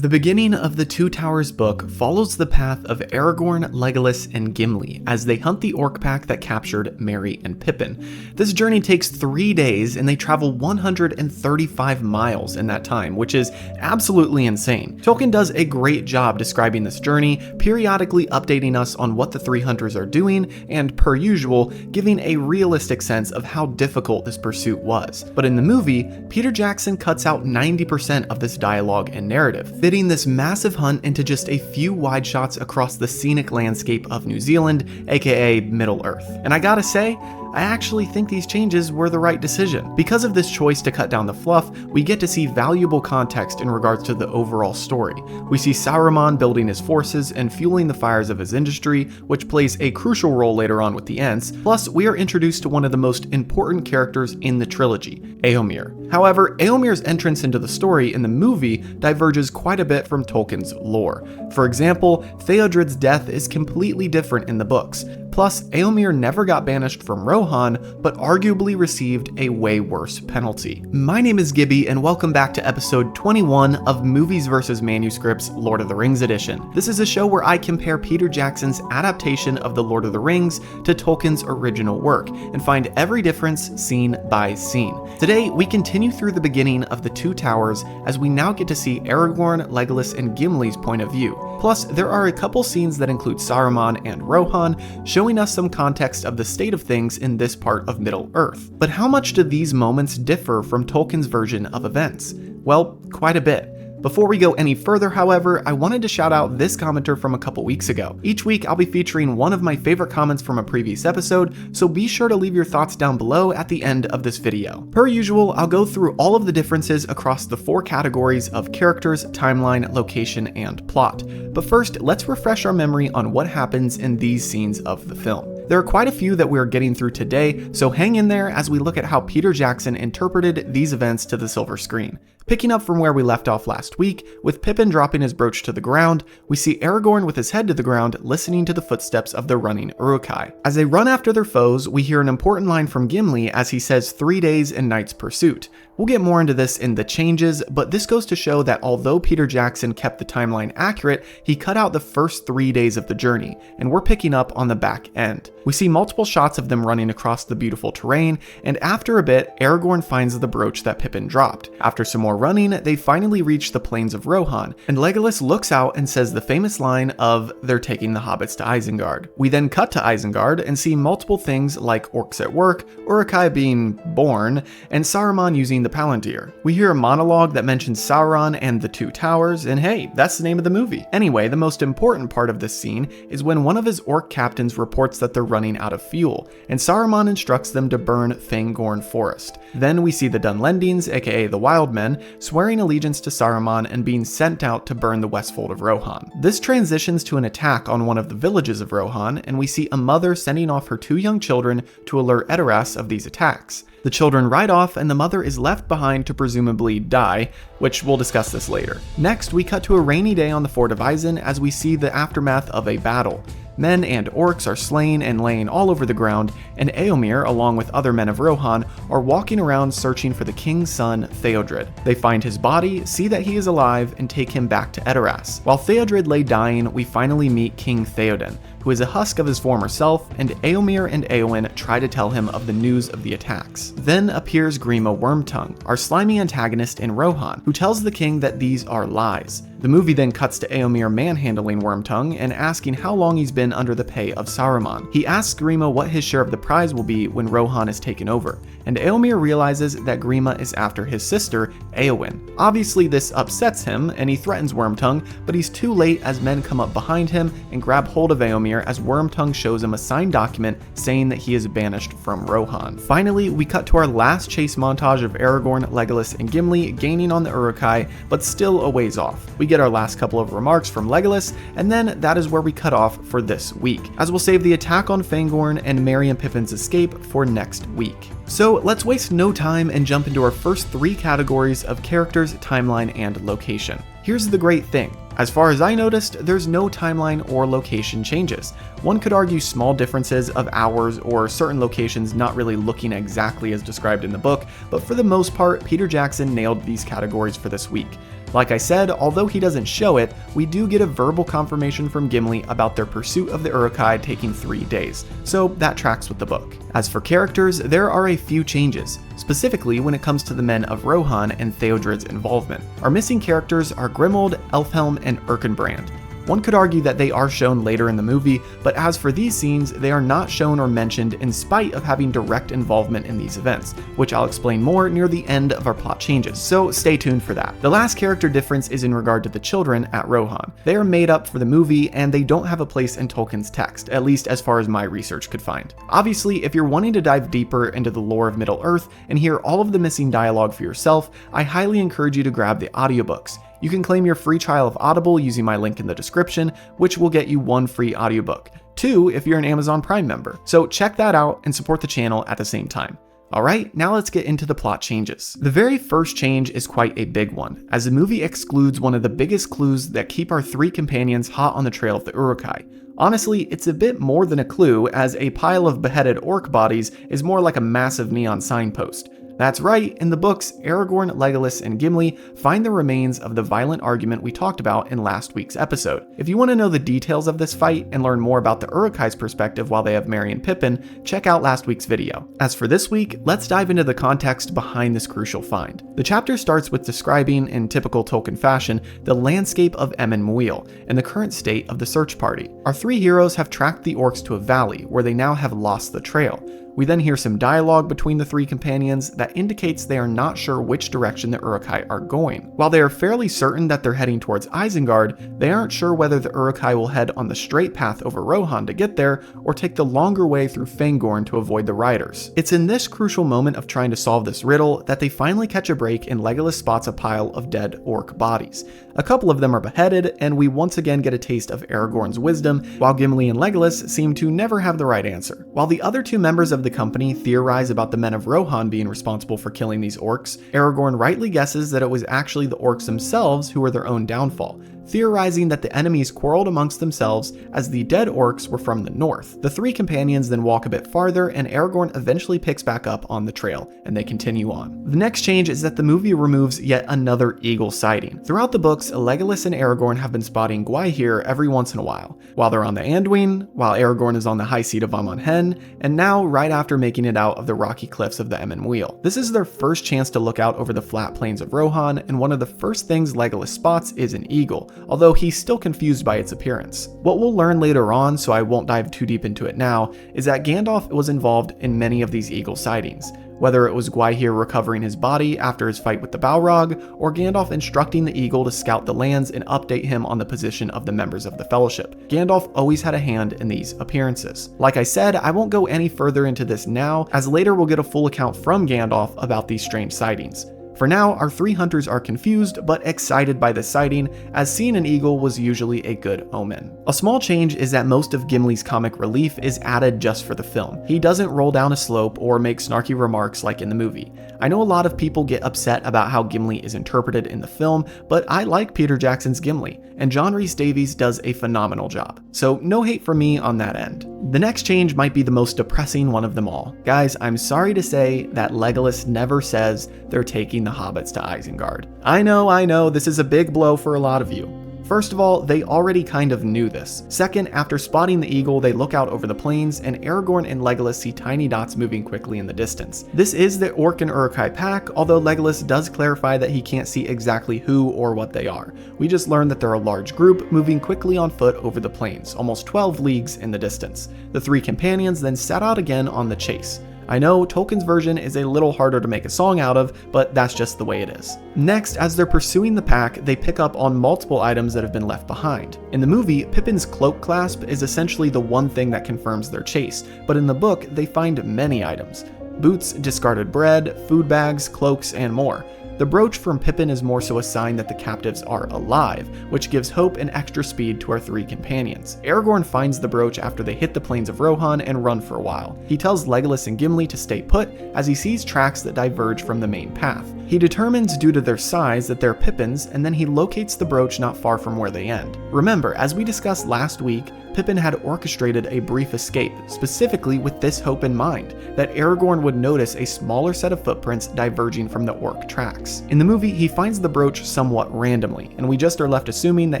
The beginning of the Two Towers book follows the path of Aragorn, Legolas, and Gimli as they hunt the orc pack that captured Merry and Pippin. This journey takes 3 days and they travel 135 miles in that time, which is absolutely insane. Tolkien does a great job describing this journey, periodically updating us on what the three hunters are doing, and per usual, giving a realistic sense of how difficult this pursuit was. But in the movie, Peter Jackson cuts out 90% of this dialogue and narrative, fitting this massive hunt into just a few wide shots across the scenic landscape of New Zealand, aka Middle-earth. And I gotta say, I actually think these changes were the right decision. Because of this choice to cut down the fluff, we get to see valuable context in regards to the overall story. We see Saruman building his forces and fueling the fires of his industry, which plays a crucial role later on with the Ents. Plus, we are introduced to one of the most important characters in the trilogy, Eomer. However, Eomer's entrance into the story in the movie diverges quite a bit from Tolkien's lore. For example, Theodred's death is completely different in the books. Plus, Eomer never got banished from Rohan, but arguably received a way worse penalty. My name is Gibby, and welcome back to episode 21 of Movies vs. Manuscripts Lord of the Rings edition. This is a show where I compare Peter Jackson's adaptation of The Lord of the Rings to Tolkien's original work, and find every difference scene by scene. Today, we continue through the beginning of the Two Towers, as we now get to see Aragorn, Legolas, and Gimli's point of view. Plus, there are a couple scenes that include Saruman and Rohan, showing us some context of the state of things in this part of Middle-earth. But how much do these moments differ from Tolkien's version of events? Well, quite a bit. Before we go any further, however, I wanted to shout out this commenter from a couple weeks ago. Each week, I'll be featuring one of my favorite comments from a previous episode, so be sure to leave your thoughts down below at the end of this video. Per usual, I'll go through all of the differences across the 4 categories of characters, timeline, location, and plot. But first, let's refresh our memory on what happens in these scenes of the film. There are quite a few that we are getting through today, so hang in there as we look at how Peter Jackson interpreted these events to the silver screen. Picking up from where we left off last week, with Pippin dropping his brooch to the ground, we see Aragorn with his head to the ground listening to the footsteps of the running Uruk-hai. As they run after their foes, we hear an important line from Gimli as he says 3 days and nights pursuit. We'll get more into this in the changes, but this goes to show that although Peter Jackson kept the timeline accurate, he cut out the first 3 days of the journey, and we're picking up on the back end. We see multiple shots of them running across the beautiful terrain, and after a bit, Aragorn finds the brooch that Pippin dropped. After some more running, they finally reach the plains of Rohan, and Legolas looks out and says the famous line of, "They're taking the hobbits to Isengard." We then cut to Isengard and see multiple things like orcs at work, Uruk-hai being born, and Saruman using the Palantir. We hear a monologue that mentions Sauron and the Two Towers, and hey, that's the name of the movie. Anyway, the most important part of this scene is when one of his orc captains reports that they're running out of fuel, and Saruman instructs them to burn Fangorn Forest. Then we see the Dunlendings, aka the Wild Men, swearing allegiance to Saruman and being sent out to burn the Westfold of Rohan. This transitions to an attack on one of the villages of Rohan, and we see a mother sending off her 2 young children to alert Edoras of these attacks. The children ride off and the mother is left behind to presumably die, which we'll discuss this later. Next, we cut to a rainy day on the Fort of Isen as we see the aftermath of a battle. Men and orcs are slain and laying all over the ground, and Eomer, along with other men of Rohan, are walking around searching for the king's son, Theodred. They find his body, see that he is alive, and take him back to Edoras. While Theodred lay dying, we finally meet King Theoden, who is a husk of his former self, and Eomer and Eowyn try to tell him of the news of the attacks. Then appears Grima Wormtongue, our slimy antagonist in Rohan, who tells the king that these are lies. The movie then cuts to Eomer manhandling Wormtongue and asking how long he's been under the pay of Saruman. He asks Grima what his share of the prize will be when Rohan is taken over, and Eomer realizes that Grima is after his sister, Eowyn. Obviously this upsets him, and he threatens Wormtongue, but he's too late as men come up behind him and grab hold of Eomer as Wormtongue shows him a signed document saying that he is banished from Rohan. Finally, we cut to our last chase montage of Aragorn, Legolas, and Gimli gaining on the Uruk-hai, but still a ways off. We get our last couple of remarks from Legolas, and then that is where we cut off for this week, as we'll save the attack on Fangorn and Merry and Pippin's escape for next week. So let's waste no time and jump into our first 3 categories of characters, timeline, and location. Here's the great thing. As far as I noticed, there's no timeline or location changes. One could argue small differences of hours or certain locations not really looking exactly as described in the book, but for the most part, Peter Jackson nailed these categories for this week. Like I said, although he doesn't show it, we do get a verbal confirmation from Gimli about their pursuit of the Uruk-hai taking 3 days, so that tracks with the book. As for characters, there are a few changes, specifically when it comes to the men of Rohan and Theodred's involvement. Our missing characters are Grimold, Elfhelm, and Erkenbrand. One could argue that they are shown later in the movie, but as for these scenes, they are not shown or mentioned in spite of having direct involvement in these events, which I'll explain more near the end of our plot changes, so stay tuned for that. The last character difference is in regard to the children at Rohan. They are made up for the movie, and they don't have a place in Tolkien's text, at least as far as my research could find. Obviously, if you're wanting to dive deeper into the lore of Middle-earth and hear all of the missing dialogue for yourself, I highly encourage you to grab the audiobooks. You can claim your free trial of Audible using my link in the description, which will get you 1 free audiobook, 2 if you're an Amazon Prime member. So check that out and support the channel at the same time. Alright, now let's get into the plot changes. The very first change is quite a big one, as the movie excludes one of the biggest clues that keep our 3 companions hot on the trail of the Uruk-hai. Honestly, it's a bit more than a clue, as a pile of beheaded orc bodies is more like a massive neon signpost. That's right, in the books, Aragorn, Legolas, and Gimli find the remains of the violent argument we talked about in last week's episode. If you want to know the details of this fight and learn more about the Uruk-hai's perspective while they have Merry and Pippin, check out last week's video. As for this week, let's dive into the context behind this crucial find. The chapter starts with describing, in typical Tolkien fashion, the landscape of Emyn Muil and the current state of the search party. Our 3 heroes have tracked the orcs to a valley where they now have lost the trail. We then hear some dialogue between the 3 companions that indicates they are not sure which direction the Uruk-hai are going. While they are fairly certain that they're heading towards Isengard, they aren't sure whether the Uruk-hai will head on the straight path over Rohan to get there, or take the longer way through Fangorn to avoid the riders. It's in this crucial moment of trying to solve this riddle that they finally catch a break and Legolas spots a pile of dead orc bodies. A couple of them are beheaded, and we once again get a taste of Aragorn's wisdom, while Gimli and Legolas seem to never have the right answer. While the other 2 members of the company theorize about the men of Rohan being responsible for killing these orcs, Aragorn rightly guesses that it was actually the orcs themselves who were their own downfall, theorizing that the enemies quarreled amongst themselves as the dead orcs were from the north. The 3 companions then walk a bit farther, and Aragorn eventually picks back up on the trail, and they continue on. The next change is that the movie removes yet another eagle sighting. Throughout the books, Legolas and Aragorn have been spotting Gwaihir every once in a while they're on the Anduin, while Aragorn is on the high seat of Amon Hen, and now right after making it out of the rocky cliffs of the Emyn Muil. This is their first chance to look out over the flat plains of Rohan, and one of the first things Legolas spots is an eagle, although he's still confused by its appearance. What we'll learn later on, so I won't dive too deep into it now, is that Gandalf was involved in many of these eagle sightings. Whether it was Gwaihir recovering his body after his fight with the Balrog, or Gandalf instructing the eagle to scout the lands and update him on the position of the members of the Fellowship. Gandalf always had a hand in these appearances. Like I said, I won't go any further into this now, as later we'll get a full account from Gandalf about these strange sightings. For now, our 3 hunters are confused but excited by the sighting, as seeing an eagle was usually a good omen. A small change is that most of Gimli's comic relief is added just for the film. He doesn't roll down a slope or make snarky remarks like in the movie. I know a lot of people get upset about how Gimli is interpreted in the film, but I like Peter Jackson's Gimli, and John Rhys Davies does a phenomenal job. So no hate from me on that end. The next change might be the most depressing one of them all. Guys, I'm sorry to say that Legolas never says they're taking the hobbits to Isengard. I know, this is a big blow for a lot of you. First of all, they already kind of knew this. Second, after spotting the eagle, they look out over the plains, and Aragorn and Legolas see tiny dots moving quickly in the distance. This is the Orc and Uruk-hai pack, although Legolas does clarify that he can't see exactly who or what they are. We just learn that they're a large group moving quickly on foot over the plains, almost 12 leagues in the distance. The 3 companions then set out again on the chase. I know Tolkien's version is a little harder to make a song out of, but that's just the way it is. Next, as they're pursuing the pack, they pick up on multiple items that have been left behind. In the movie, Pippin's cloak clasp is essentially the one thing that confirms their chase, but in the book, they find many items: boots, discarded bread, food bags, cloaks, and more. The brooch from Pippin is more so a sign that the captives are alive, which gives hope and extra speed to our 3 companions. Aragorn finds the brooch after they hit the plains of Rohan and run for a while. He tells Legolas and Gimli to stay put as he sees tracks that diverge from the main path. He determines due to their size that they're Pippin's, and then he locates the brooch not far from where they end. Remember, as we discussed last week, Pippin had orchestrated a brief escape, specifically with this hope in mind, that Aragorn would notice a smaller set of footprints diverging from the orc tracks. works. In the movie, he finds the brooch somewhat randomly, and we just are left assuming that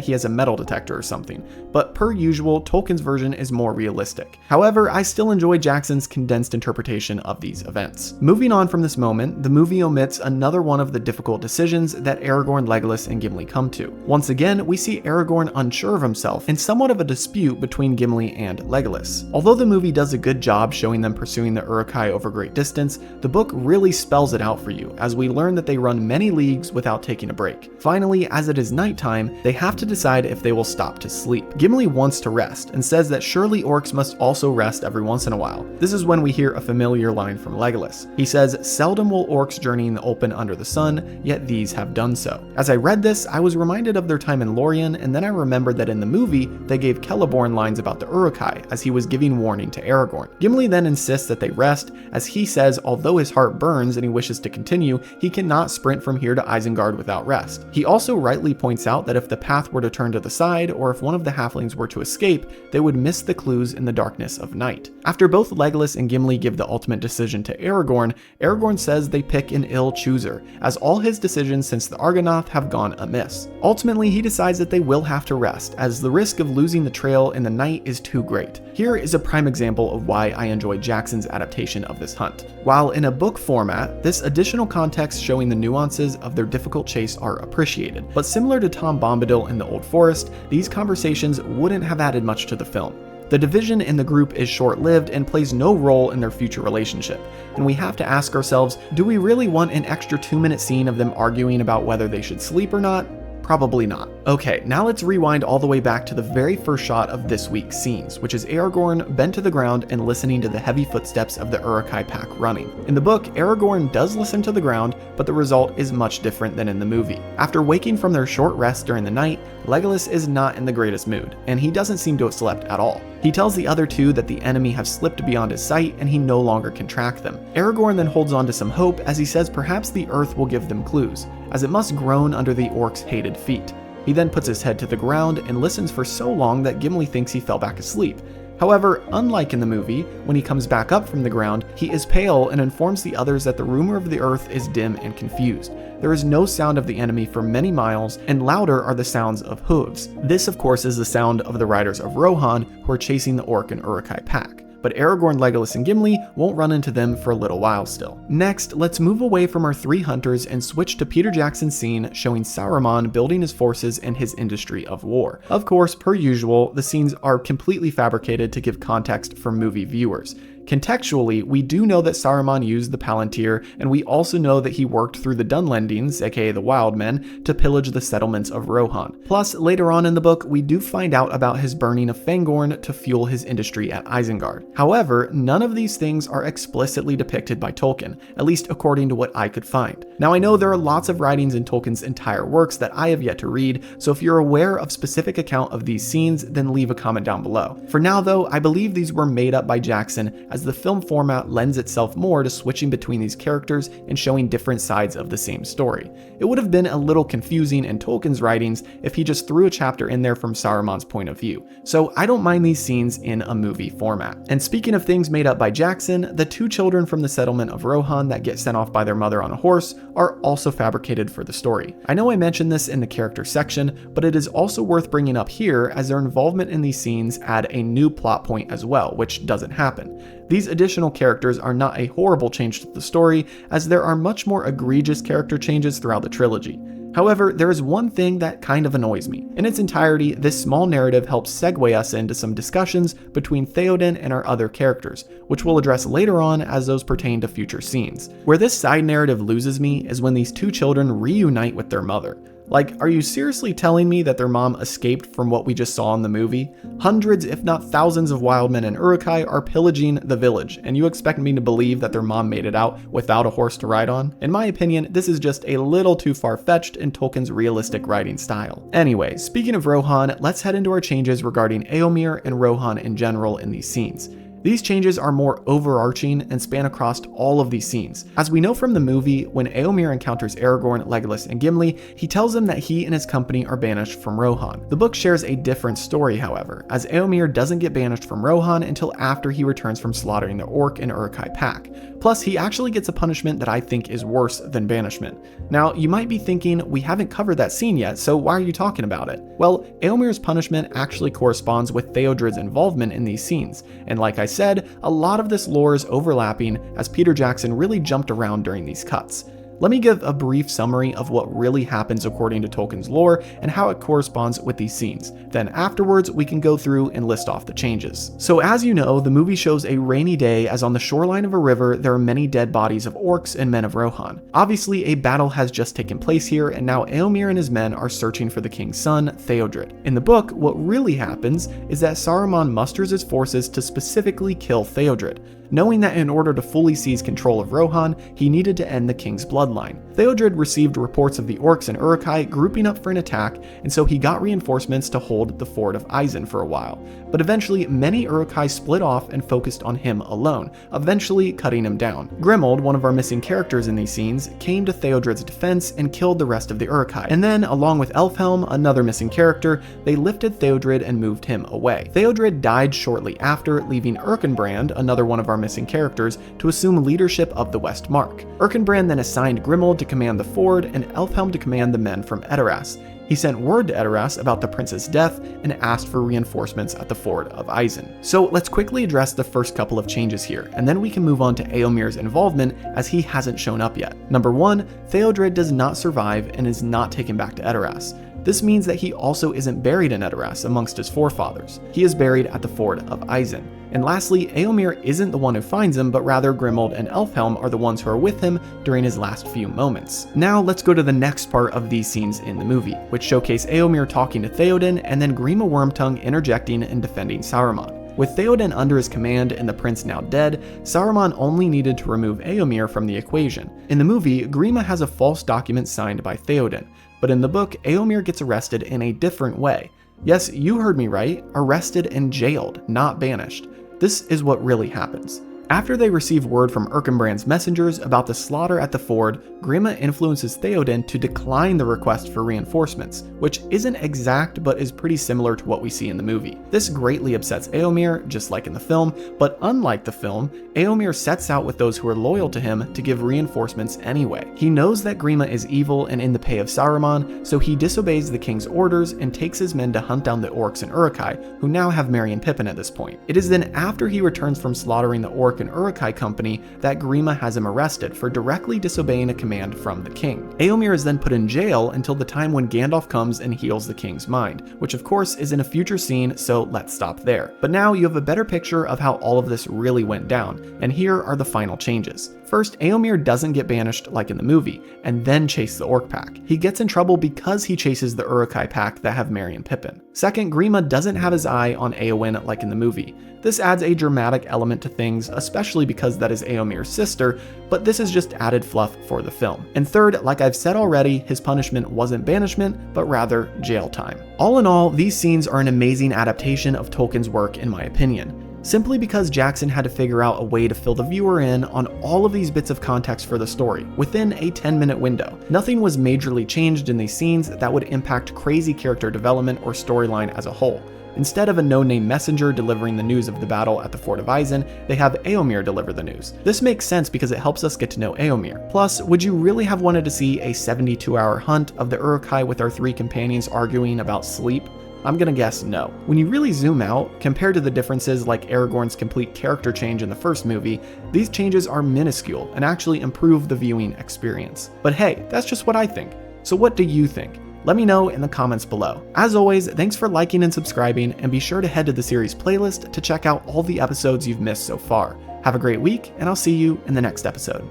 he has a metal detector or something, but per usual, Tolkien's version is more realistic. However, I still enjoy Jackson's condensed interpretation of these events. Moving on from this moment, the movie omits another one of the difficult decisions that Aragorn, Legolas, and Gimli come to. Once again, we see Aragorn unsure of himself and somewhat of a dispute between Gimli and Legolas. Although the movie does a good job showing them pursuing the Uruk-hai over great distance, the book really spells it out for you, as we learn that they run many leagues without taking a break. Finally, as it is nighttime, they have to decide if they will stop to sleep. Gimli wants to rest, and says that surely orcs must also rest every once in a while. This is when we hear a familiar line from Legolas. He says, "Seldom will orcs journey in the open under the sun, yet these have done so." As I read this, I was reminded of their time in Lorien, and then I remembered that in the movie, they gave Celeborn lines about the Uruk-hai, as he was giving warning to Aragorn. Gimli then insists that they rest, as he says although his heart burns and he wishes to continue, he cannot sprint from here to Isengard without rest. He also rightly points out that if the path were to turn to the side, or if one of the halflings were to escape, they would miss the clues in the darkness of night. After both Legolas and Gimli give the ultimate decision to Aragorn, Aragorn says they pick an ill chooser, as all his decisions since the Argonath have gone amiss. Ultimately, he decides that they will have to rest, as the risk of losing the trail in the night is too great. Here is a prime example of why I enjoy Jackson's adaptation of this hunt. While in a book format, this additional context showing the nuances of their difficult chase are appreciated, but similar to Tom Bombadil in The Old Forest, these conversations wouldn't have added much to the film. The division in the group is short-lived and plays no role in their future relationship, and we have to ask ourselves, do we really want an extra 2-minute scene of them arguing about whether they should sleep or not? Probably not. Okay, now let's rewind all the way back to the very first shot of this week's scenes, which is Aragorn bent to the ground and listening to the heavy footsteps of the Uruk-hai pack running. In the book, Aragorn does listen to the ground, but the result is much different than in the movie. After waking from their short rest during the night, Legolas is not in the greatest mood, and he doesn't seem to have slept at all. He tells the other two that the enemy have slipped beyond his sight and he no longer can track them. Aragorn then holds on to some hope as he says perhaps the earth will give them clues, as it must groan under the orcs' hated feet. He then puts his head to the ground and listens for so long that Gimli thinks he fell back asleep. However, unlike in the movie, when he comes back up from the ground, he is pale and informs the others that the rumor of the earth is dim and confused. There is no sound of the enemy for many miles, and louder are the sounds of hooves. This, of course, is the sound of the riders of Rohan who are chasing the orc and Uruk-hai pack. But Aragorn, Legolas, and Gimli won't run into them for a little while still. Next, let's move away from our 3 hunters and switch to Peter Jackson's scene showing Saruman building his forces and his industry of war. Of course, per usual, the scenes are completely fabricated to give context for movie viewers. Contextually, we do know that Saruman used the Palantir, and we also know that he worked through the Dunlendings, aka the Wild Men, to pillage the settlements of Rohan. Plus, later on in the book, we do find out about his burning of Fangorn to fuel his industry at Isengard. However, none of these things are explicitly depicted by Tolkien, at least according to what I could find. Now, I know there are lots of writings in Tolkien's entire works that I have yet to read, so if you're aware of specific account of these scenes, then leave a comment down below. For now though, I believe these were made up by Jackson, as the film format lends itself more to switching between these characters and showing different sides of the same story. It would have been a little confusing in Tolkien's writings if he just threw a chapter in there from Saruman's point of view, so I don't mind these scenes in a movie format. And speaking of things made up by Jackson, the 2 children from the settlement of Rohan that get sent off by their mother on a horse are also fabricated for the story. I know I mentioned this in the character section, but it is also worth bringing up here as their involvement in these scenes add a new plot point as well, which doesn't happen. These additional characters are not a horrible change to the story, as there are much more egregious character changes throughout the trilogy. However, there is one thing that kind of annoys me. In its entirety, this small narrative helps segue us into some discussions between Theoden and our other characters, which we'll address later on as those pertain to future scenes. Where this side narrative loses me is when these 2 children reunite with their mother. Like, are you seriously telling me that their mom escaped from what we just saw in the movie? Hundreds, if not thousands of wild men and Uruk-hai are pillaging the village, and you expect me to believe that their mom made it out without a horse to ride on? In my opinion, this is just a little too far-fetched in Tolkien's realistic writing style. Anyway, speaking of Rohan, let's head into our changes regarding Eomer and Rohan in general in these scenes. These changes are more overarching and span across all of these scenes. As we know from the movie, when Eomer encounters Aragorn, Legolas, and Gimli, he tells them that he and his company are banished from Rohan. The book shares a different story, however, as Eomer doesn't get banished from Rohan until after he returns from slaughtering the Orc and Uruk-hai pack. Plus, he actually gets a punishment that I think is worse than banishment. Now, you might be thinking, we haven't covered that scene yet, so why are you talking about it? Well, Eomer's punishment actually corresponds with Theodred's involvement in these scenes, and like I said, a lot of this lore is overlapping as Peter Jackson really jumped around during these cuts. Let me give a brief summary of what really happens according to Tolkien's lore and how it corresponds with these scenes. Then afterwards, we can go through and list off the changes. So as you know, the movie shows a rainy day as on the shoreline of a river there are many dead bodies of orcs and men of Rohan. Obviously, a battle has just taken place here, and now Eomer and his men are searching for the king's son, Theodred. In the book, what really happens is that Saruman musters his forces to specifically kill Theodred, knowing that in order to fully seize control of Rohan, he needed to end the king's bloodline. Theodred received reports of the orcs and Uruk-hai grouping up for an attack, and so he got reinforcements to hold the fort of Isen for a while. But eventually, many Uruk-hai split off and focused on him alone, eventually cutting him down. Grimold, one of our missing characters in these scenes, came to Theodred's defense and killed the rest of the Uruk-hai. And then, along with Elfhelm, another missing character, they lifted Theodred and moved him away. Theodred died shortly after, leaving Erkenbrand, another one of our missing characters, to assume leadership of the West Mark. Erkenbrand then assigned Grimold to command the ford and Elfhelm to command the men from Edoras. He sent word to Edoras about the prince's death and asked for reinforcements at the ford of Isen. So let's quickly address the first couple of changes here, and then we can move on to Eomer's involvement as he hasn't shown up yet. Number 1, Theodred does not survive and is not taken back to Edoras. This means that he also isn't buried in Edoras amongst his forefathers. He is buried at the ford of Isen. And lastly, Eomer isn't the one who finds him, but rather Grimold and Elfhelm are the ones who are with him during his last few moments. Now let's go to the next part of these scenes in the movie, which showcase Eomer talking to Theoden and then Grima Wormtongue interjecting and defending Saruman. With Theoden under his command and the prince now dead, Saruman only needed to remove Eomer from the equation. In the movie, Grima has a false document signed by Theoden, but in the book, Eomer gets arrested in a different way. Yes, you heard me right, arrested and jailed, not banished. This is what really happens. After they receive word from Erkenbrand's messengers about the slaughter at the ford, Grima influences Theoden to decline the request for reinforcements, which isn't exact but is pretty similar to what we see in the movie. This greatly upsets Eomer, just like in the film, but unlike the film, Eomer sets out with those who are loyal to him to give reinforcements anyway. He knows that Grima is evil and in the pay of Saruman, so he disobeys the king's orders and takes his men to hunt down the orcs and Uruk-hai, who now have Merry and Pippin at this point. It is then after he returns from slaughtering the orc and Uruk-hai company that Grima has him arrested for directly disobeying a command from the king. Eomer is then put in jail until the time when Gandalf comes and heals the king's mind, which of course is in a future scene, so let's stop there. But now you have a better picture of how all of this really went down, and here are the final changes. First, Eomer doesn't get banished like in the movie, and then chase the Orc pack. He gets in trouble because he chases the Uruk-hai pack that have Merry and Pippin. Second, Grima doesn't have his eye on Eowyn like in the movie. This adds a dramatic element to things, especially because that is Eomer's sister, but this is just added fluff for the film. And third, like I've said already, his punishment wasn't banishment, but rather jail time. All in all, these scenes are an amazing adaptation of Tolkien's work in my opinion. Simply because Jackson had to figure out a way to fill the viewer in on all of these bits of context for the story, within a 10-minute window. Nothing was majorly changed in these scenes that would impact crazy character development or storyline as a whole. Instead of a no-name messenger delivering the news of the battle at the Fort of Isen, they have Eomer deliver the news. This makes sense because it helps us get to know Eomer. Plus, would you really have wanted to see a 72-hour hunt of the Uruk-hai with our three companions arguing about sleep? I'm gonna guess no. When you really zoom out, compared to the differences like Aragorn's complete character change in the first movie, these changes are minuscule and actually improve the viewing experience. But hey, that's just what I think. So what do you think? Let me know in the comments below. As always, thanks for liking and subscribing, and be sure to head to the series playlist to check out all the episodes you've missed so far. Have a great week, and I'll see you in the next episode.